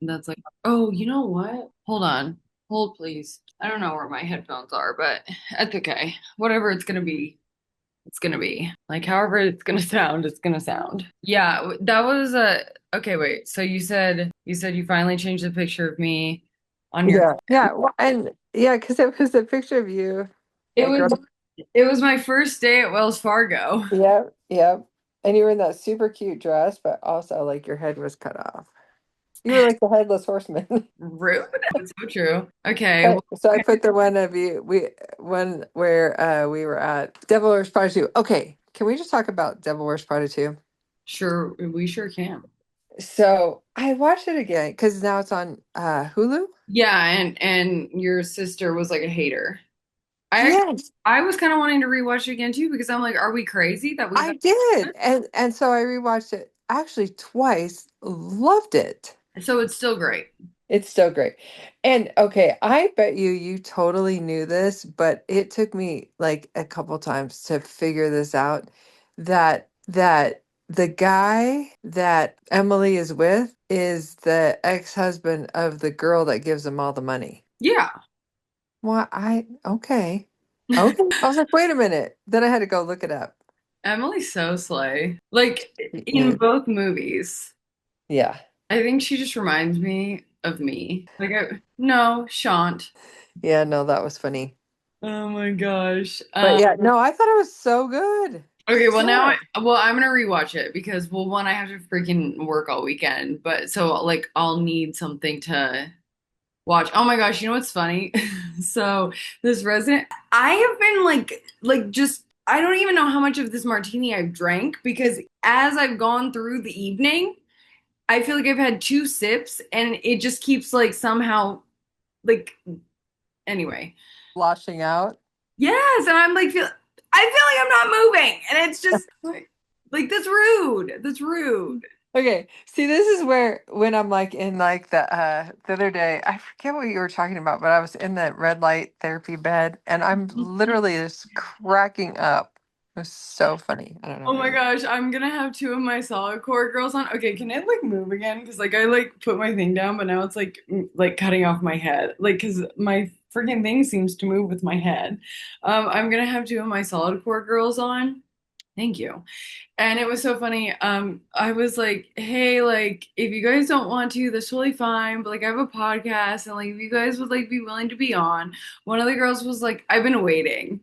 That's like, oh, you know what? Hold on. Hold, please. I don't know where my headphones are, but it's okay. Whatever it's gonna be, it's gonna be. Like, however it's gonna sound, it's gonna sound. Yeah, that was a okay, wait. So you said you finally changed the picture of me on your Yeah. Yeah. Well, and yeah, because it was a picture of you. it Like, was it was my first day at Wells Fargo. yep, yep. And you were in that super cute dress, but also like your head was cut off. You were like the headless horseman. Rude. That's so true. Okay, well, But so I put the one of you one where we were at Devil Wears Prada 2. Okay, can we just talk about Devil Wears Prada 2? sure, we sure can. So I watched it again because now it's on Hulu. Yeah, and your sister was like a hater. I actually Yes, I was kind of wanting to rewatch it again too because I'm like, are we crazy that we I have did. And so I rewatched it actually twice, loved it. so it's still great. It's so great. And okay, I bet you totally knew this, but it took me like a couple times to figure this out that the guy that Emily is with is the ex-husband of the girl that gives him all the money. Yeah. Well, okay. Okay. I was like, wait a minute. Then I had to go look it up. Emily's so slay. Like in Yeah. both movies. Yeah. I think she just reminds me of me. Like no, Shant. Yeah, no, that was funny. Oh my gosh. But yeah, no, I thought it was so good. Okay, well So I'm gonna rewatch it because well one I have to freaking work all weekend, but so like I'll need something to watch. Oh my gosh, you know what's funny? So this resident, I have been like just I don't even know how much of this martini I've drank because as I've gone through the evening, I feel like I've had two sips and it just keeps like somehow like anyway. washing out. Yes, and I feel like I'm not moving and it's just like that's rude. That's rude. Okay, see, this is where when I'm like in like the other day, I forget what you were talking about, but I was in the red light therapy bed and I'm literally just cracking up. It was so funny. I don't know Oh my why. gosh, I'm gonna have two of my Solidcore girls on. Okay, can it like move again? Because like I like put my thing down, but now it's like like cutting off my head. Like because my freaking thing seems to move with my head. I'm gonna have two of my Solidcore girls on. Thank you. And it was so funny. I was like, hey, like if you guys don't want to, that's totally fine. But like I have a podcast and like if you guys would like be willing to be on, one of the girls was like, I've been waiting.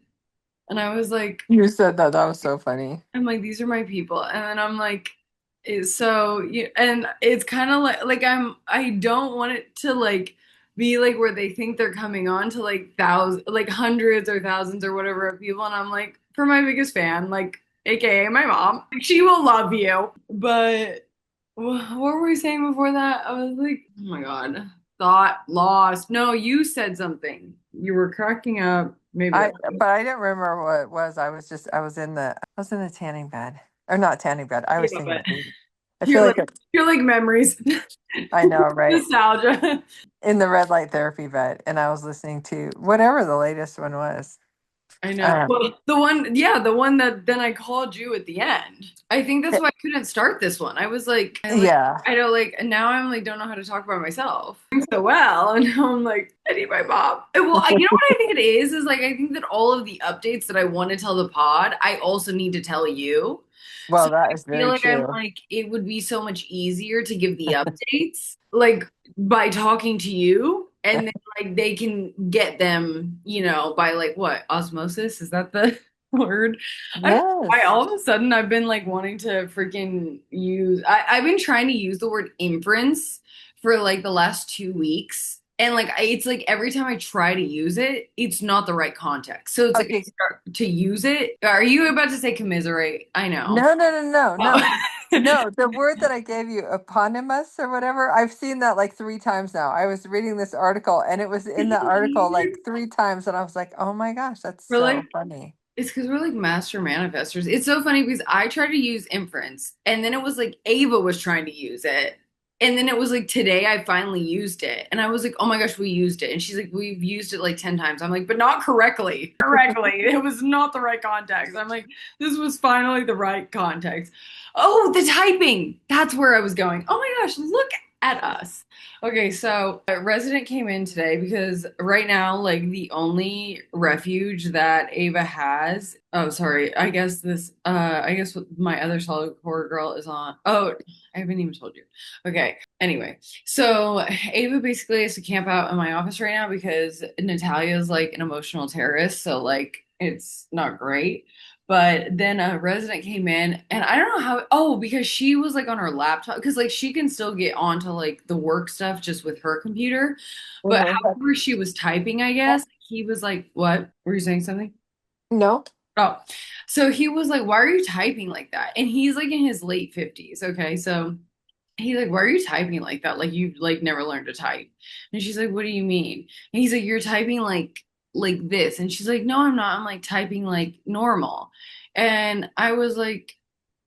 And I was like, You said that. That was so funny. I'm like, these are my people. And then I'm like, so you and it's kind of like I don't want it to like be like where they think they're coming on to like thousands like hundreds or thousands or whatever of people. And I'm like, for my biggest fan, like AKA my mom, like, she will love you. But what were we saying before that? I was like, oh my God, thought lost. No, you said something. You were cracking up. Maybe I but I didn't remember what it was. I was in the tanning bed. Or not tanning bed. I yeah, was thinking but of movie. I feel you're like like you're like memories. I know, right? Nostalgia. In the red light therapy bed and I was listening to whatever the latest one was. I know. Um, Well, the one, yeah, the one that then I called you at the end. I think that's why I couldn't start this one. I was like, yeah. I don't like, and now I'm like, don't know how to talk about myself so well. And now I'm like, I need my mom. Well, you know what I think it is like, I think that all of the updates that I want to tell the pod, I also need to tell you. So Well, that I is feel very like I'm true. like, it would be so much easier to give the updates, like by talking to you, and then like they can get them, by like what, osmosis? Is that the word? I don't know why Yes. all of a sudden I've been like wanting to freaking I've been trying to use the word inference for like the last 2 weeks. And like it's like every time I try to use it, it's not the right context. So it's like I Okay. start to use it. Are you about to say commiserate? I know. No, no, no, no, no. Oh. No, the word that I gave you, eponymous or whatever, I've seen that like three times now. I was reading this article and it was in the article like three times and I was like, oh my gosh, that's We're like so funny. it's because we're like master manifestors. It's so funny because I tried to use inference, and then it was like Ava was trying to use it. And then it was like today I finally used it. And I was like, oh my gosh, we used it. And she's like, we've used it like 10 times. I'm like, but not correctly. Correctly. It was not the right context. I'm like, this was finally the right context. Oh, the typing. That's where I was going. Oh my gosh, look. at us. Okay, so a resident came in today because right now, like the only refuge that Ava has. Oh, sorry. I guess my other solid core girl is on. Oh, I haven't even told you. Okay. Anyway, so Ava basically has to camp out in my office right now because Natalia is like an emotional terrorist. So like it's not great. But then a resident came in, and I don't know how. Oh, because she was like on her laptop, because like she can still get onto like the work stuff just with her computer. But Mhm. however she was typing, I guess he was like, "What? Were you saying something?" No. Oh, so he was like, "Why are you typing like that?" And he's like in his late 50s. Okay, so he's like, "Why are you typing like that? Like you like never learned to type." And she's like, "What do you mean?" And he's like, "You're typing like this." And she's like, "No, I'm not. I'm like typing like normal." And I was like,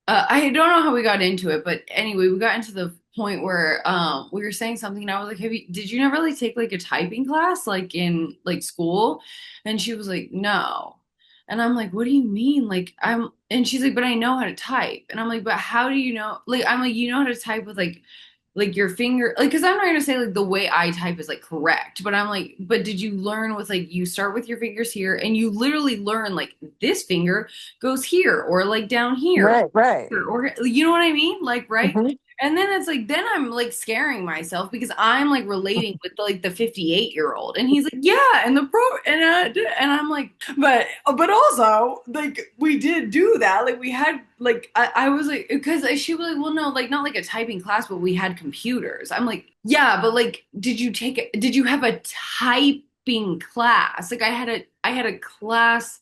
I don't know how we got into it, but anyway, we got into the point where we were saying something, and I was like, did you never like take like a typing class like in like school?" And she was like, "No." And I'm like, "What do you mean?" Like and she's like, "But I know how to type." And I'm like, "But how do you know?" Like I'm like, "You know how to type with like your finger, like, because I'm not gonna say like the way I type is like correct, but I'm like, but did you learn with like you start with your fingers here and you literally learn like this finger goes here or like down here Right, right. or you know what I mean? Like, right? Mhm. And then it's like, then I'm like scaring myself because I'm like relating with like the 58-year-old, and he's like, "Yeah," and the pro, and I'm like, but also like we did do that. Like we had like I was like, because she was like, "Well, no, like not like a typing class, but we had computers." I'm like, "Yeah, but like, did you have a typing class?" Like I had a class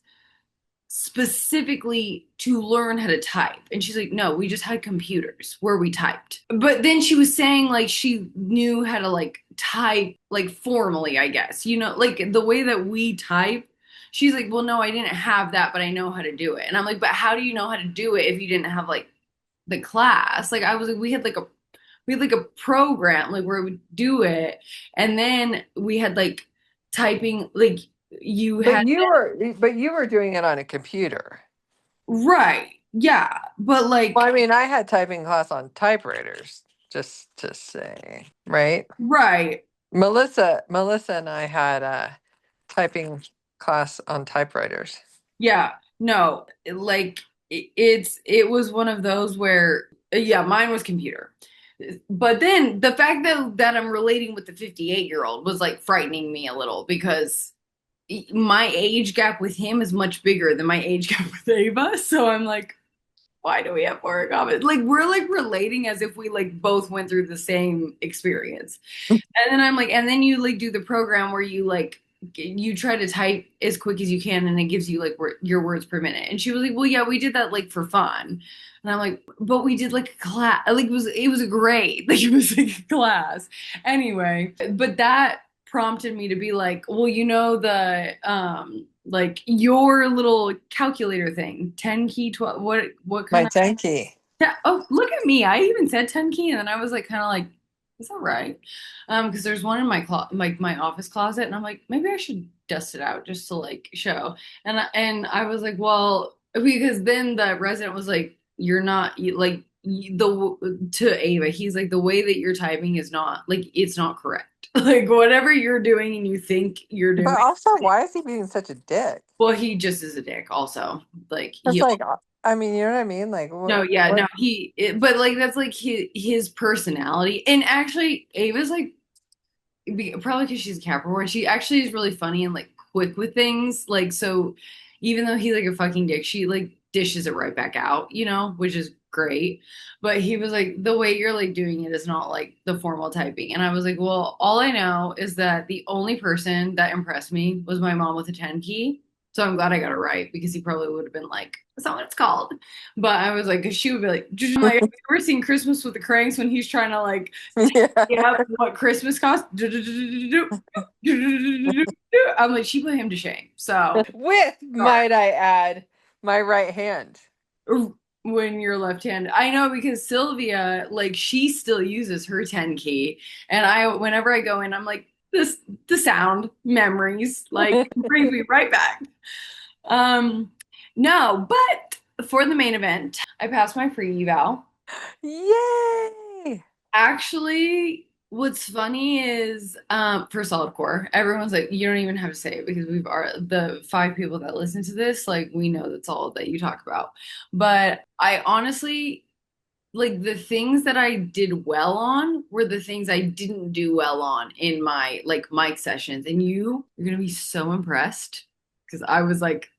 specifically to learn how to type. And she's like, "No, we just had computers where we typed." But then she was saying like she knew how to like type like formally, I guess. You know, like the way that we type. She's like, "Well, no, I didn't have that, but I know how to do it." And I'm like, "But how do you know how to do it if you didn't have like the class?" Like I was like, we had like a program like where we would do it, and then we had like typing like you But had you were doing it on a computer. right. Yeah. But Well, like, I mean, I had typing class on typewriters, just to say, right? right. Melissa and I had a typing class on typewriters. Yeah. No, like it was one of those where yeah, mine was computer. But then the fact that I'm relating with the 58-year-old was like frightening me a little because my age gap with him is much bigger than my age gap with Ava. So I'm like, why do we have more in common? Like we're like relating as if we like both went through the same experience. And then I'm like, and then you like do the program where you like you try to type as quick as you can and it gives you like your words per minute. And she was like, "Well, yeah, we did that like for fun." And I'm like, "But we did like a class. Like it was a grade. Like it was like a class." Anyway, but that prompted me to be like, "Well, you know the like your little calculator thing, 10 key, 12, what My kind of tanky. yeah. Oh, look at me. I even said 10 key, and then I was like kind of like, is that right? Because there's one in my office closet, and I'm like, maybe I should dust it out just to like show. And I was like, well, because then the resident was like, "You're not like the to Ava." He's like, "The way that you're typing is not like it's not correct. Like whatever you're doing and you think you're But doing." also, why is he being such a dick? Well, he just is a dick. Also, like It's he like, I mean, you know what I mean? Like, no, yeah, what? no, but like that's like his personality. And actually, Ava's like probably because she's a Capricorn, she actually is really funny and like quick with things. Like, so even though he's like a fucking dick, she like dishes it right back out, you know, which is great. But he was like, the way you're like doing it is not like the formal typing. And I was like, well, all I know is that the only person that impressed me was my mom with a 10 key. So I'm glad I got it right because he probably would have been like, "That's not what it's called." But I was like, because she would be like, I'm like, "Have you ever seen Christmas with the Cranks when he's trying to like Yeah. yeah, what Christmas cost? I'm like, she put him to shame. So With, sorry. might I add, my right hand. When you're left-handed, I know because Sylvia, like, she still uses her 10 key, and whenever I go in, I'm like, the sound memories, like, brings me right back. Um, no, but for the main event, I passed my pre-eval. Yay! Actually, what's funny is for Solidcore, everyone's like, you don't even have to say it because we've are the five people that listen to this, like we know that's all that you talk about. But I honestly like the things that I did well on were the things I didn't do well on in my like mic sessions. And you're gonna be so impressed because I was like,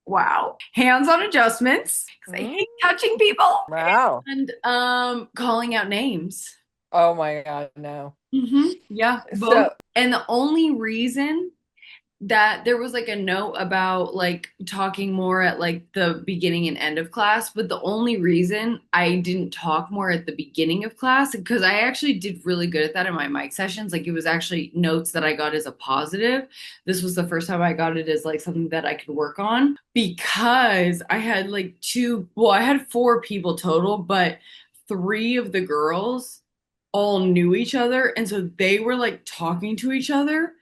wow. Hands-on adjustments because I Mm, hate touching people wow. and calling out names. Oh my God, no. Yeah, both. So, And the only reason that there was like a note about like talking more at like the beginning and end of class, but the only reason I didn't talk more at the beginning of class, because I actually did really good at that in my mic sessions. Like it was actually notes that I got as a positive. This was the first time I got it as like something that I could work on because I had like I had four people total, but three of the girls all knew each other. And so they were like talking to each other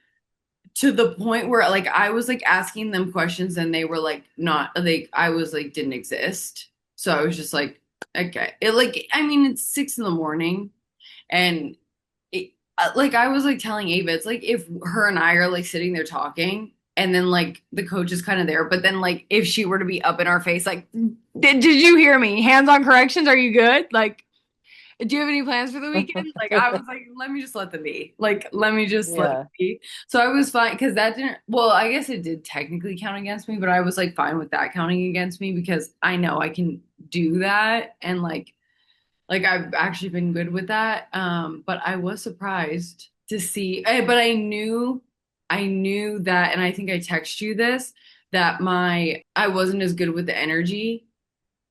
to the point where like I was like asking them questions and they were like not like I was like didn't exist. So I was just like, okay. It like I mean it's 6 in the morning and it like I was like telling Ava, it's like if her and I are like sitting there talking and then like the coach is kind of there, but then like if she were to be up in our face, like, did you hear me? Hands on corrections, are you good? Like do you have any plans for the weekend? Like I was like, let me just let them be. Like let me just let it yeah. be. So I was fine because that didn't. Well, I guess it did technically count against me, but I was like fine with that counting against me because I know I can do that and like I've actually been good with that. But I was surprised to see. But I knew that, and I think I text you this that my I wasn't as good with the energy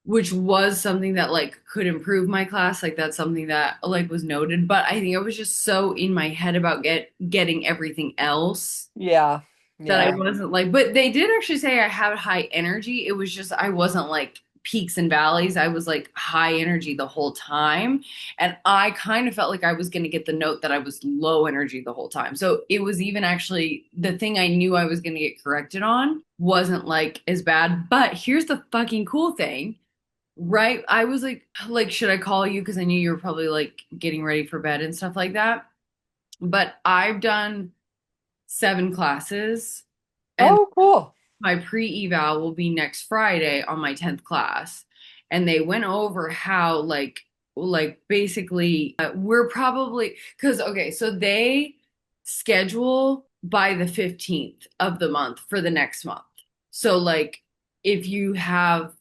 which was something that like could improve my class like that's something that like was noted but I think I was just so in my head about getting everything else Yeah. that I Yeah. wasn't like but they did actually say I had high energy it was just I wasn't like peaks and valleys I was like high energy the whole time and I kind of felt like I was going to get the note that I was low energy the whole time so it was even actually the thing I knew I was going to get corrected on wasn't like as bad but here's the fucking cool thing. Right. I was like, should I call you? Because I knew you were probably like getting ready for bed and stuff like that. But I've done 7 classes, and Oh, cool. my pre-eval will be next Friday on my 10th class. And they went over how like basically we're probably because okay, so they schedule by the 15th of the month for the next month. So like if you have,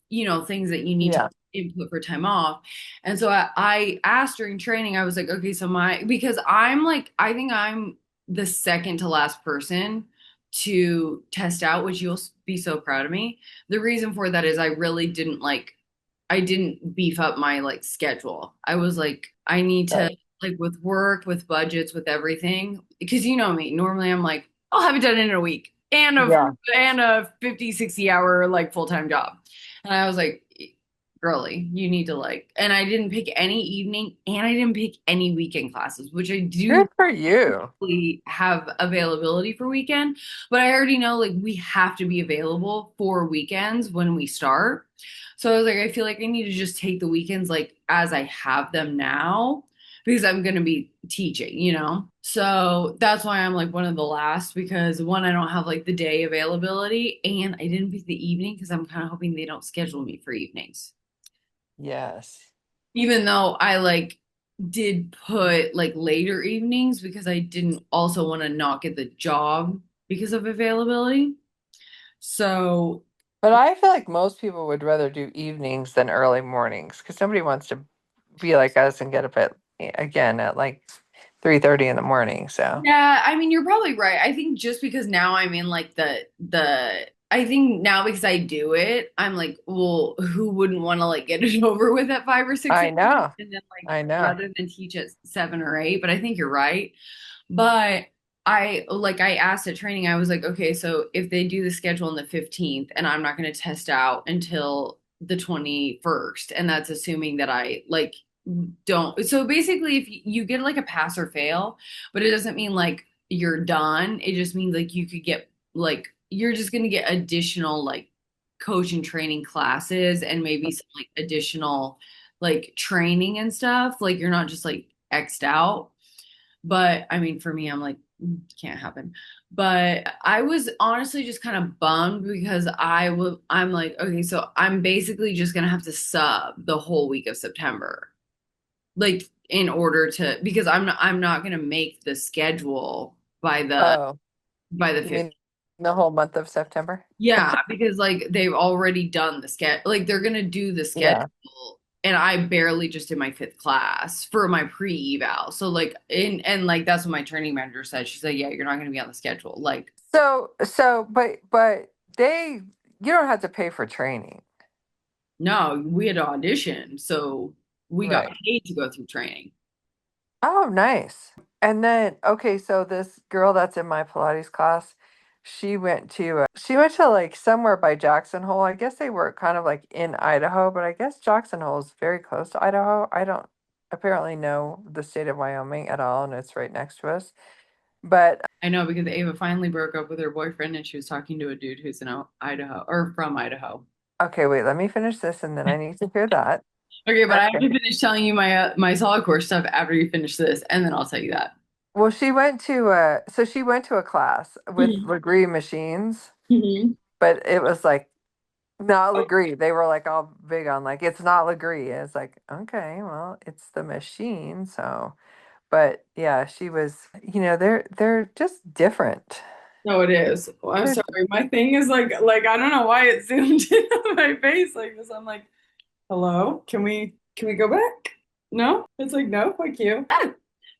things that you need to Yeah. input for time off. And so I asked during training, I was like, okay, so because I'm like, I think I'm the second to last person to test out, which you'll be so proud of me. The reason for that is I didn't beef up my like schedule. I was like, I need to Right. like with work, with budgets, with everything. Because you know me, normally I'm like, I'll have it done in a week Yeah. and a 50, 60 hour like full-time job. And I was like, girly, you need to like, and I didn't pick any evening and I didn't pick any weekend classes, which I do Good for you. have availability for weekend, but I already know like we have to be available for weekends when we start. So I was like, I feel like I need to just take the weekends like as I have them now because I'm going to be teaching. So that's why I'm like one of the last because one, I don't have like the day availability and I didn't pick the evening because I'm kind of hoping they don't schedule me for evenings Yes. even though I like did put like later evenings because I didn't also want to not get the job because of availability. So But I feel like most people would rather do evenings than early mornings because nobody wants to be like us and get up at again at like 3:30 in the morning. So yeah, I mean you're probably right. I think just because now I'm in like the I think now because I do it, I'm like, well, who wouldn't want to like get it over with at 5 or 6 I a.m. know. and then like I know. rather than teach at 7 or 8, but I think you're right. But I asked at training, I was like, okay, so if they do the schedule on the 15th and I'm not going to test out until the 21st, and that's assuming that I like don't. So basically, if you get like a pass or fail, but it doesn't mean like you're done. It just means like you could get like you're just going to get additional like coach and training classes and maybe some like additional like training and stuff. Like you're not just like X'd out. But I mean, for me, I'm like, can't happen. But I was honestly just kind of bummed because I'm like, okay, so I'm basically just gonna have to sub the whole week of September. Like in order to because I'm not gonna make the schedule by the Oh, by the you 15th. mean the whole month of September? Yeah, because like they've already done the schedule. Like they're gonna do the schedule, Yeah. and I barely just did my fifth class for my pre-eval. So like and like that's what my training manager said. She said, "Yeah, you're not gonna be on the schedule." Like, But they, you don't have to pay for training. no, we had to audition, so we got Right. paid to go through training. Oh, nice. And then, okay, so this girl that's in my Pilates class, she went to like somewhere by Jackson Hole. I guess they were kind of like in Idaho, but I guess Jackson Hole is very close to Idaho. I don't apparently know the state of Wyoming at all, and it's right next to us. But I know because Ava finally broke up with her boyfriend, and she was talking to a dude who's in Idaho or from Idaho. okay, wait, let me finish this and then I need to hear that. Okay, but I have Okay. to finish telling you my solid core stuff after you finish this, and then I'll tell you that. Well, she went to a class with Legree machines, Mhm. but it was like not Legree. They were like all big on like it's not Legree. It's like, okay, well, it's the machine. So, but yeah, she was, they're just different. No, it is. Well, I'm They're sorry. My thing is like I don't know why it zoomed in on my face like this. I'm like, hello, can we go back? No, it's like no, fuck you.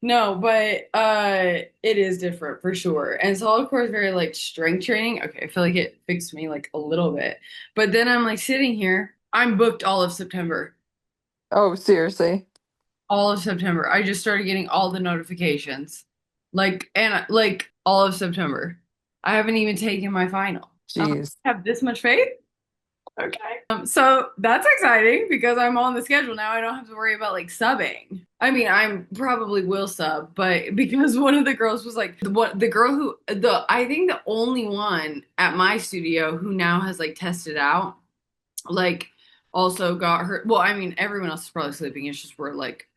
No, but it is different for sure. And solid core is very like strength training. Okay, I feel like it fixed me like a little bit. But then I'm like sitting here, I'm booked all of September. oh, seriously. All of September. I just started getting all the notifications. Like all of September. I haven't even taken my final. Jeez. I have this much faith? Okay. So that's exciting because I'm on the schedule now. I don't have to worry about like subbing. I mean, I'm probably will sub, but because one of the girls was like the girl who the I think the only one at my studio who now has like tested out like also got her well I mean everyone else is probably sleeping it's just we're like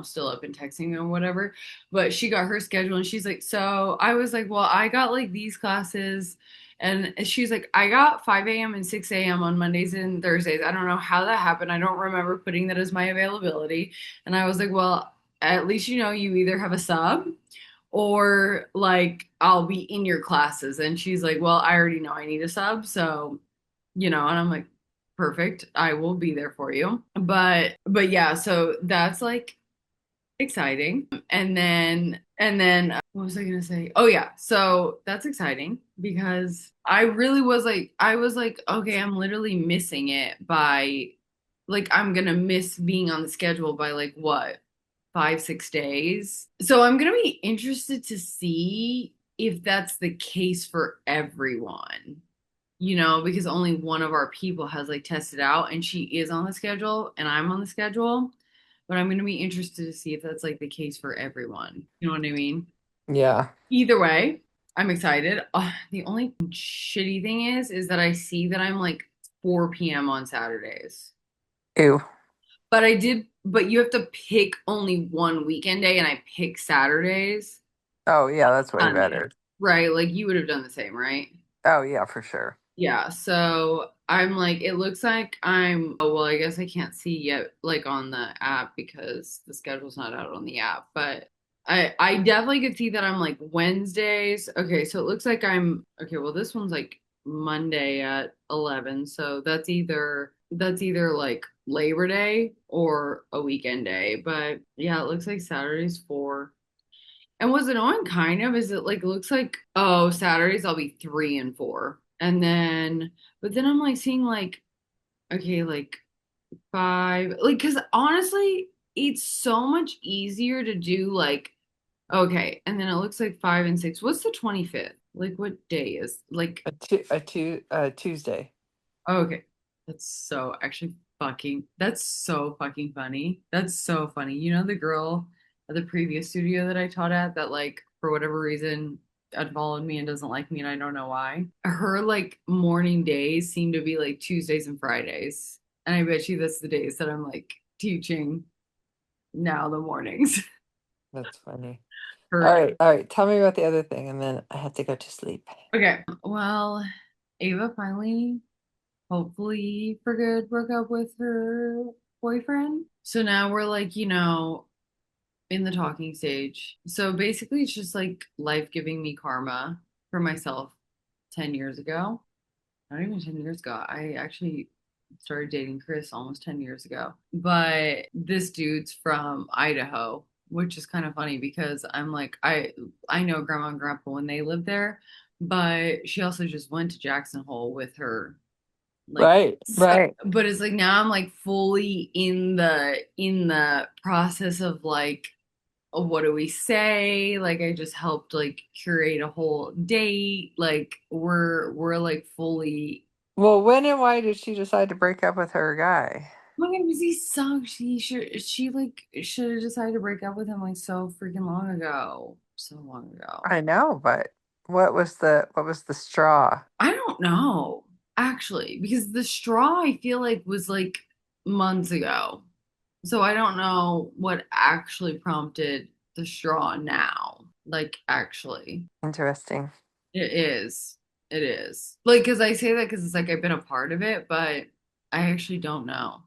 still up and texting or whatever but she got her schedule and she's like so I was like well I got like these classes and she's like I got 5 a.m. and 6 a.m. on Mondays and Thursdays. I don't know how that happened. I don't remember putting that as my availability. And I was like well at least you either have a sub or like I'll be in your classes. And she's like well I already know I need a sub so and I'm like, perfect, I will be there for you. But yeah, so that's like exciting. And then what was I gonna say? Oh yeah, so that's exciting because I was like, okay, I'm literally missing it by like I'm gonna miss being on the schedule by like what 5, 6 days. So I'm gonna be interested to see if that's the case for everyone because only one of our people has like tested out and she is on the schedule and I'm on the schedule. But I'm going to be interested to see if that's like the case for everyone. You know what I mean? Yeah. Either way, I'm excited. The only shitty thing is that I see that I'm like 4 p.m. on Saturdays. Ew. But you have to pick only one weekend day and I pick Saturdays. Oh, yeah, that's way Sunday. better. Right? Like you would have done the same, right? Oh, yeah, for sure. Yeah, so I'm like, it looks like oh, well, I guess I can't see yet, like on the app because the schedule's not out on the app, but I definitely could see that I'm like Wednesdays. Okay, so it looks like okay, well, this one's like Monday at 11, so that's either like Labor Day or a weekend day, but yeah, it looks like Saturday's 4. And what's annoying kind of is it like looks like oh Saturdays I'll be 3 and 4. But then I'm like seeing like okay like 5 like because honestly it's so much easier to do like okay and then it looks like 5 and 6. What's the 25th? Like what day is like A Tuesday. okay. That's so fucking funny. That's so funny. You know the girl at the previous studio that I taught at that like for whatever reason unfollowed me and doesn't like me and I don't know why. Her like morning days seem to be like Tuesdays and Fridays. And I bet you that's the days that I'm like teaching now the mornings. That's funny. For All right. Tell me about the other thing, and then I have to go to sleep. okay. Well, Ava finally, hopefully for good, broke up with her boyfriend. So now we're like, in the talking stage. So basically, it's just like life giving me karma for myself 10 years ago. Not even 10 years ago. I actually started dating Chris almost 10 years ago. But this dude's from Idaho, which is kind of funny because I'm like, I know grandma and grandpa when they lived there, but she also just went to Jackson Hole with her like Right, right. but it's like now I'm like fully in the process of like what do we say? Like I just helped like curate a whole date. Like we're like fully. Well, when and why did she decide to break up with her guy? Oh my god, because he sucks. She like should have decided to break up with him like so freaking long ago. So long ago. I know, but what was the straw? I don't know, actually, because the straw I feel like was like months ago. So I don't know what actually prompted the straw now. Like actually. Interesting. It is. It is. Like, because I say that because it's like I've been a part of it, but I actually don't know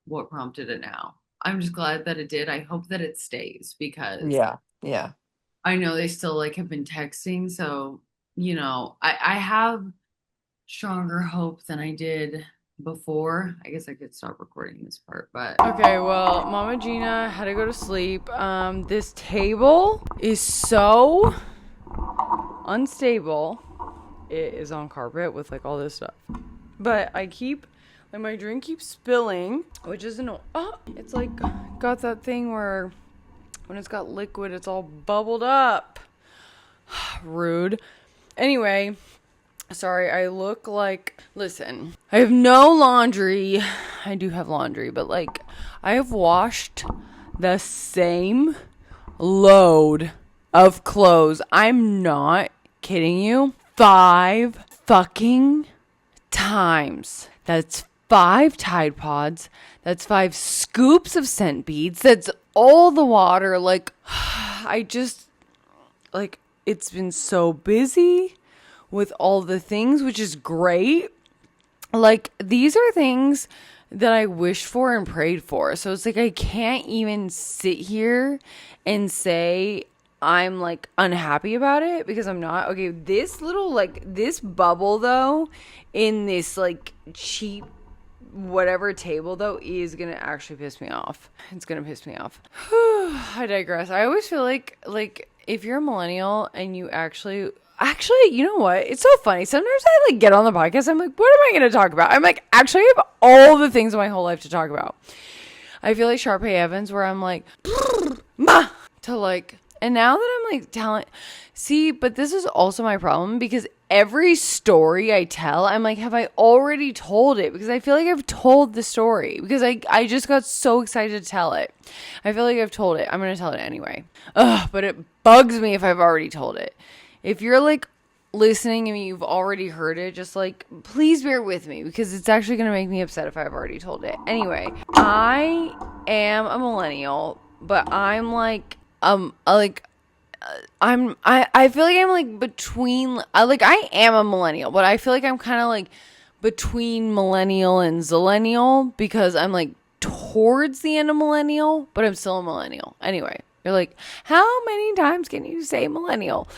what prompted it now. I'm just glad that it did. I hope that it stays because Yeah, yeah. I know they still like have been texting. So, I have stronger hope than I did before. I guess I could stop recording this part, but okay, well, Mama Gina had to go to sleep. This table is so unstable. It is on carpet with like all this stuff. But my drink keeps spilling, which is annoying. Oh, it's like got that thing where when it's got liquid, it's all bubbled up. Rude. Anyway, sorry, I look like, listen, I have no laundry. I do have laundry, but like, I have washed the same load of clothes. I'm not kidding you. 5 fucking times. That's 5 Tide Pods. That's 5 scoops of scent beads. That's all the water. Like, I just, like, it's been so busy with all the things, which is great. Like, these are things that I wished for and prayed for. So it's like I can't even sit here and say I'm like unhappy about it because I'm not. Okay, this little like this bubble though in this like cheap whatever table though is gonna actually piss me off. It's gonna piss me off. I digress. I always feel like if you're a millennial and you actually, you know what? It's so funny. Sometimes I like get on the podcast. I'm like, what am I going to talk about? I'm like, actually, I have all the things in my whole life to talk about. I feel like Sharpay Evans, where I'm like, ma, to like, and now that I'm like telling, see, but this is also my problem because every story I tell, I'm like, have I already told it? Because I feel like I've told the story because I just got so excited to tell it. I feel like I've told it. I'm going to tell it anyway. Ugh, but it bugs me if I've already told it. If you're like listening and you've already heard it, just like please bear with me because it's actually going to make me upset if I've already told it. Anyway, I am a millennial, but I'm like I feel like I'm like between I am a millennial, but I feel like I'm kind of like between millennial and zillennial because I'm like towards the end of millennial, but I'm still a millennial. Anyway, you're like, how many times can you say millennial?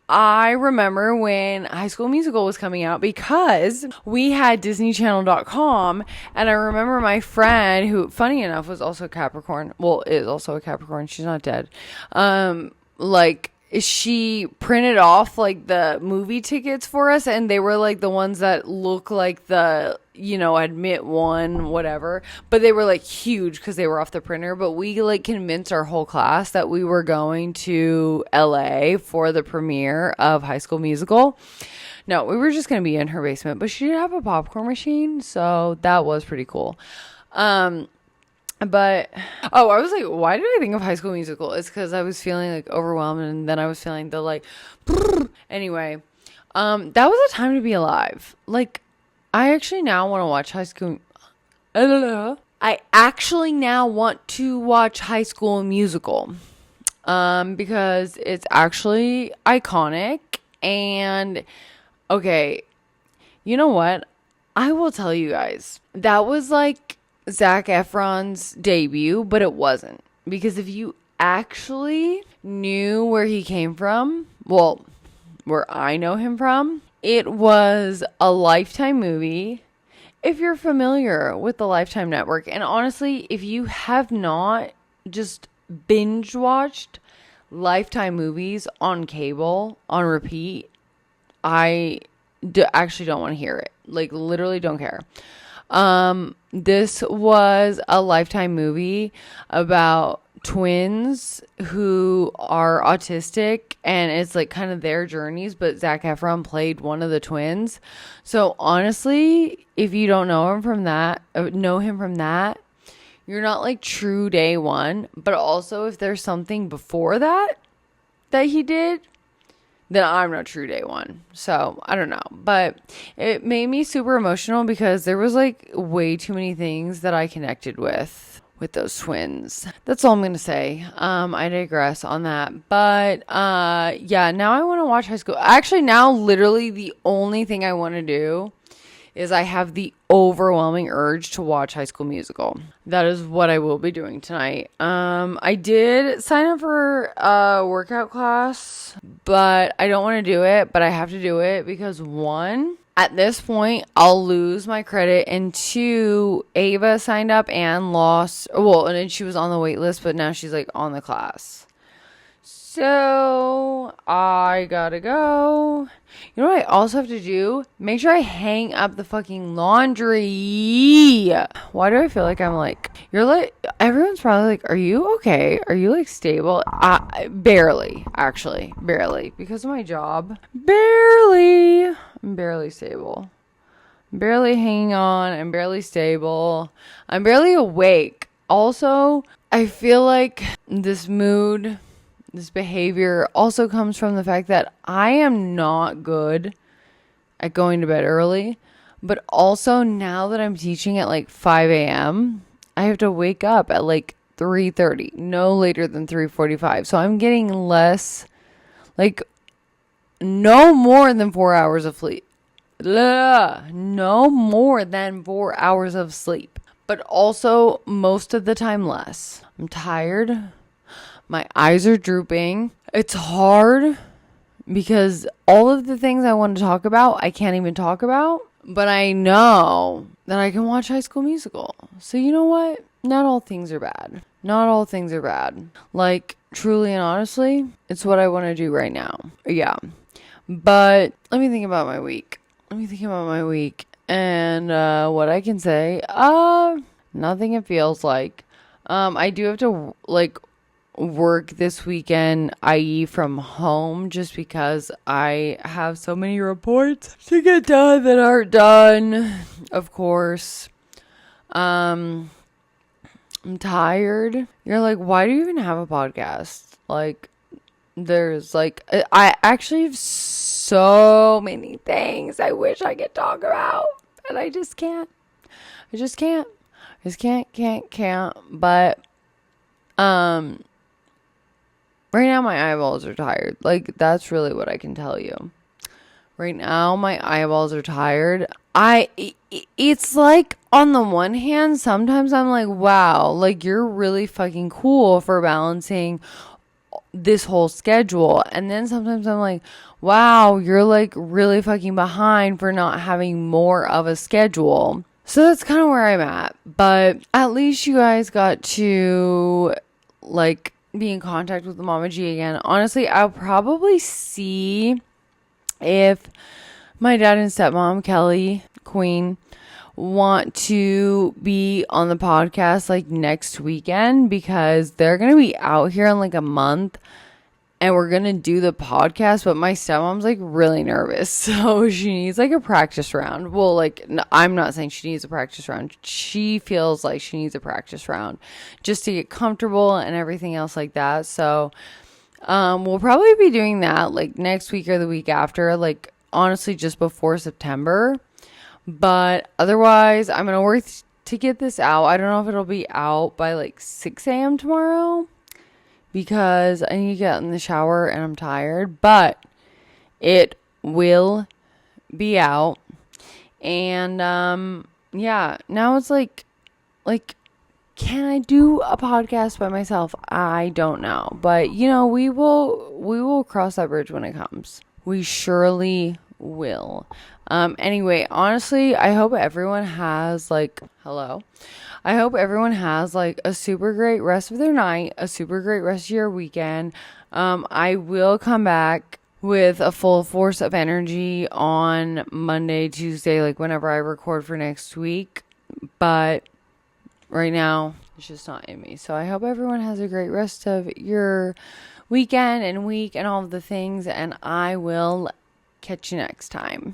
I remember when High School Musical was coming out because we had DisneyChannel.com, and I remember my friend, who, funny enough, was also a Capricorn. Well, is also a Capricorn. She's not dead. Like, she printed off like the movie tickets for us, and they were like the ones that look like the admit one whatever, but they were like huge because they were off the printer. But we like convinced our whole class that we were going to LA for the premiere of High School Musical. No, we were just gonna be in her basement, but she did have a popcorn machine, so that was pretty cool. But I was like, why did I think of High School Musical? It's because I was feeling like overwhelmed, and then I was feeling the like anyway. That was a time to be alive. Like, I actually now want to watch High School I actually now want to watch High School Musical because it's actually iconic. And okay, you know what? I will tell you guys, that was like Zac Efron's debut, but it wasn't. Because if you actually knew where he came from, well, where I know him from, it was a Lifetime movie. If you're familiar with the Lifetime Network, and honestly, if you have not just binge watched Lifetime movies on cable on repeat, actually don't want to hear it. Like, literally don't care. This was a Lifetime movie about twins who are autistic, and it's like kind of their journeys, but Zac Efron played one of the twins. So honestly, if you don't know him from that, you're not like true day one. But also, if there's something before that he did, then I'm not true day one. So I don't know. But it made me super emotional because there was like way too many things that I connected with those twins. That's all I'm gonna say. I digress on that. But yeah, now I want to watch High School. Actually, now literally the only thing I want to do is I have the overwhelming urge to watch High School Musical. That is what I will be doing tonight. I did sign up for a workout class, but I don't want to do it, but I have to do it because one, at this point, I'll lose my credit, and two, Ava signed up and lost, well, and then she was on the wait list, but now she's like on the class. So I gotta go. You know what I also have to do? Make sure I hang up the fucking laundry. Why do I feel like I'm like, you're like, everyone's probably like, are you okay? Are you like stable? Barely, actually, barely, because of my job. Barely. I'm barely stable. I'm barely hanging on. I'm barely stable. I'm barely awake. Also, I feel like this mood, this behavior also comes from the fact that I am not good at going to bed early. But also now that I'm teaching at like 5 a.m., I have to wake up at like 3:30, no later than 3:45. So I'm getting less, like no more than 4 hours of sleep. No more than 4 hours of sleep. But also most of the time less. I'm tired. My eyes are drooping. It's hard because all of the things I want to talk about, I can't even talk about. But I know that I can watch High School Musical. So you know what? Not all things are bad. Not all things are bad. Like, truly and honestly, it's what I want to do right now. Yeah. But let me think about my week. And what I can say, nothing it feels like. I do have to like work this weekend, i.e. from home, just because I have so many reports to get done that aren't done, of course. I'm tired. You're like, why do you even have a podcast? Like, there's like, I actually have so many things I wish I could talk about, and I just can't. I just can't. I just can't. But, right now, my eyeballs are tired. Like, that's really what I can tell you. Right now, my eyeballs are tired. It's like, on the one hand, sometimes I'm like, wow, like, you're really fucking cool for balancing this whole schedule. And then sometimes I'm like, wow, you're like really fucking behind for not having more of a schedule. So that's kind of where I'm at. But at least you guys got to like be in contact with the Mama G again. Honestly, I'll probably see if my dad and stepmom, Kelly, Queen, want to be on the podcast like next weekend because they're going to be out here in like a month and we're going to do the podcast. But my stepmom's like really nervous. So she needs like a practice round. Well, like I'm not saying she needs a practice round. She feels like she needs a practice round just to get comfortable and everything else like that. So we'll probably be doing that like next week or the week after, like honestly just before September. But otherwise, I'm going to to get this out. I don't know if it'll be out by like 6 a.m. tomorrow because I need to get in the shower and I'm tired, but it will be out. And yeah, now it's like can I do a podcast by myself? I don't know. But we will cross that bridge when it comes. We surely will. Anyway, honestly, I hope everyone has hello. I hope everyone has a super great rest of their night, a super great rest of your weekend. I will come back with a full force of energy on Monday, Tuesday, whenever I record for next week. But right now, it's just not in me. So I hope everyone has a great rest of your weekend and week and all of the things. And I will catch you next time.